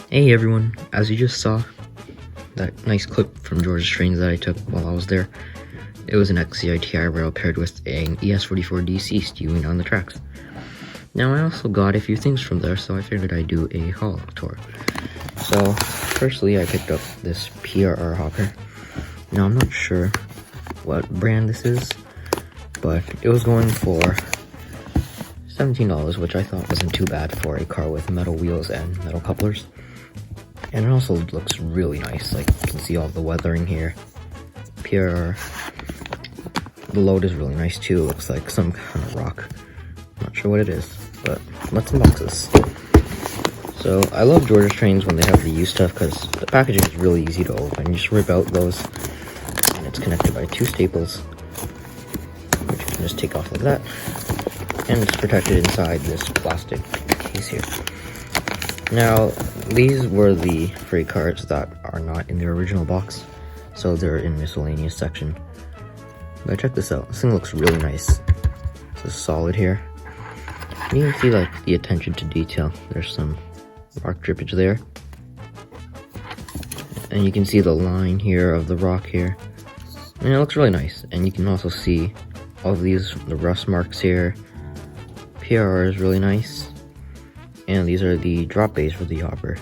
Hey everyone, as you just saw, that nice clip from George's Trains that I took while I was there, it was an XCITI rail paired with an ES44DC stewing on the tracks. Now I also got a few things from there, so I figured I'd do a haul tour. So, firstly I picked up this PRR hopper. Now I'm not sure what brand this is, but it was going for $17, which I thought wasn't too bad for a car with metal wheels and metal couplers. And it also looks really nice, like you can see all the weathering here. PRR. The load is really nice too, it looks like some kind of rock. Not sure what it is, but let's unbox this. So I love George's Trains when they have the used stuff because the packaging is really easy to open. You just rip out those, and it's connected by two staples, which you can just take off like that. And it's protected inside this plastic case here. Now, these were the freight cars that are not in the original box, so they're in miscellaneous section. But check this out, this thing looks really nice. It's solid here. And you can see like the attention to detail. There's some rock drippage there. And you can see the line here of the rock here. And it looks really nice. And you can also see all of these, the rust marks here. PRR is really nice. And these are the drop bays for the hopper.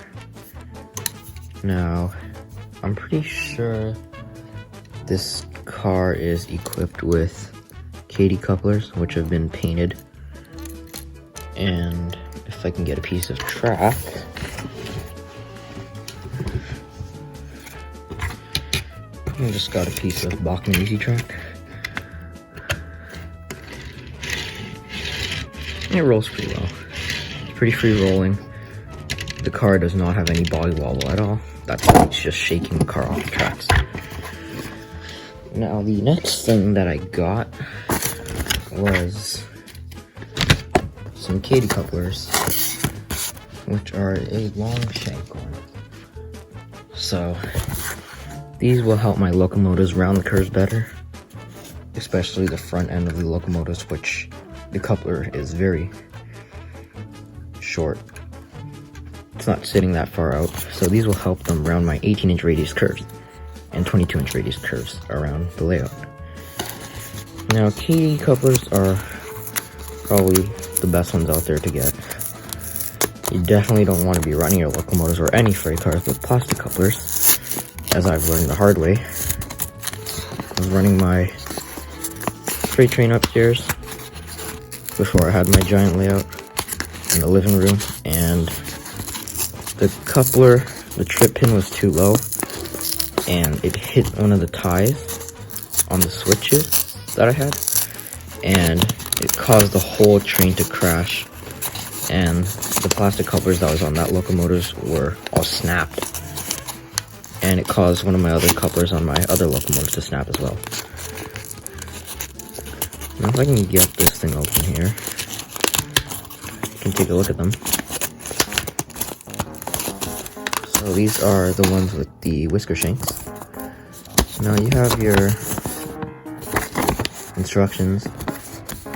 Now, I'm pretty sure this car is equipped with Katy couplers, which have been painted. And if I can get a piece of track, I just got a piece of Bachman Easy Track. It rolls pretty well. Pretty free rolling. The car does not have any body wobble at all. That's why it's just shaking the car off the tracks. Now the next thing that I got was some Katy couplers, which are a long shank one. So these will help my locomotives round the curves better, especially the front end of the locomotives, which the coupler is very short. It's not sitting that far out, so these will help them round my 18-inch radius curves and 22-inch radius curves around the layout. Now, Katy couplers are probably the best ones out there to get. You definitely don't want to be running your locomotives or any freight cars with plastic couplers, as I've learned the hard way. I was running my freight train upstairs before I had my giant layout in the living room, and the coupler, the trip pin was too low, and it hit one of the ties on the switches that I had, and it caused the whole train to crash, and the plastic couplers that was on that locomotive were all snapped, and it caused one of my other couplers on my other locomotive to snap as well. Now if I can get this thing open here, you can take a look at them. So these are the ones with the whisker shanks. Now you have your instructions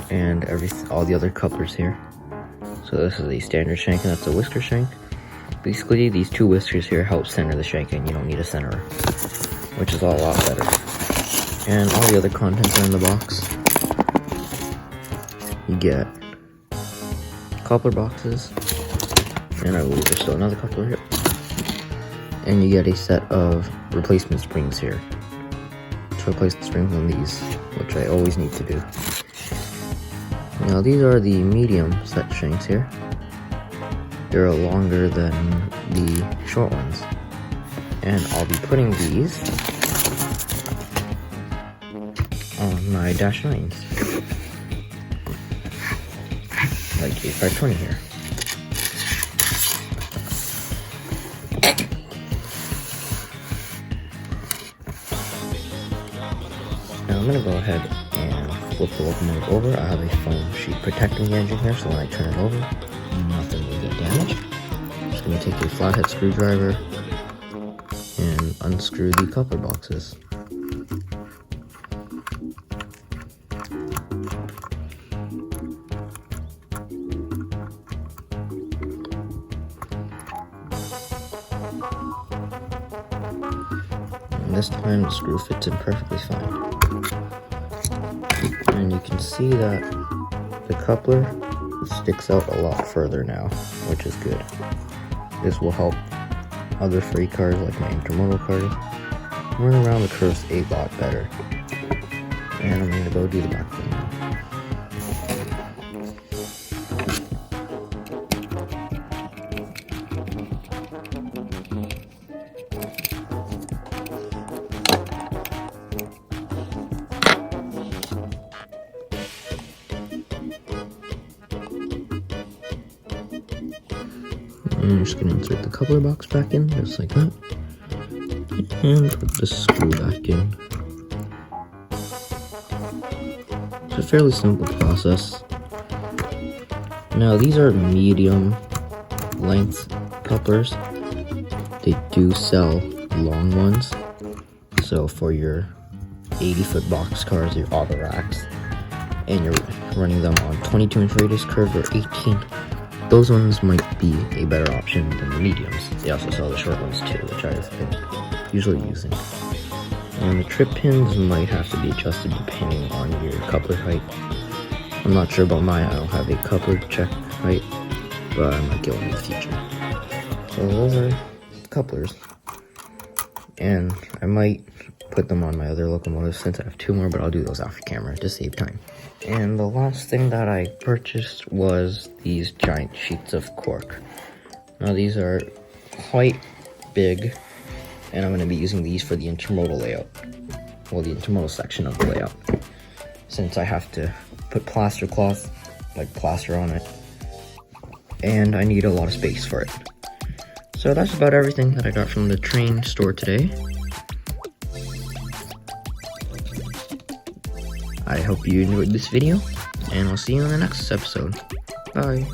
and all the other couplers here. So this is a standard shank and that's a whisker shank. Basically these two whiskers here help center the shank and you don't need a centerer, which is a lot better. And all the other contents are in the box. You get coupler boxes, and I believe there's still another coupler here. And you get a set of replacement springs here to replace the springs on these, which I always need to do. Now these are the medium set shanks here. They're longer than the short ones. And I'll be putting these on my Dash 9s. Like 8520 here. Now I'm gonna go ahead and flip the locomotive over. I have a foam sheet protecting the engine here, so when I turn it over, nothing will get damaged. I'm just gonna take a flathead screwdriver and unscrew the coupler boxes. And this time the screw fits in perfectly fine. And you can see that the coupler sticks out a lot further now, which is good. This will help other freight cars like my intermodal cars run around the curves a lot better. And I'm going to go do the back one now. I'm just going to insert the coupler box back in, just like that. And put the screw back in. It's a fairly simple process. Now these are medium length couplers. They do sell long ones. So for your 80-foot box cars, your auto racks, and you're running them on 22-inch radius curves or 18, those ones might be a better option than the mediums. They also sell the short ones too, which I've been usually using. And the trip pins might have to be adjusted depending on your coupler height. I'm not sure about mine, I don't have a coupler check height, but I might get one in the future. So those are couplers. And I might put them on my other locomotives since I have 2 more, but I'll do those off camera to save time. And the last thing that I purchased was these giant sheets of cork. Now these are quite big, and I'm going to be using these for the intermodal layout. Well, the intermodal section of the layout. Since I have to put plaster cloth, like plaster on it, and I need a lot of space for it. So that's about everything that I got from the train store today. I hope you enjoyed this video, and I'll see you in the next episode. Bye.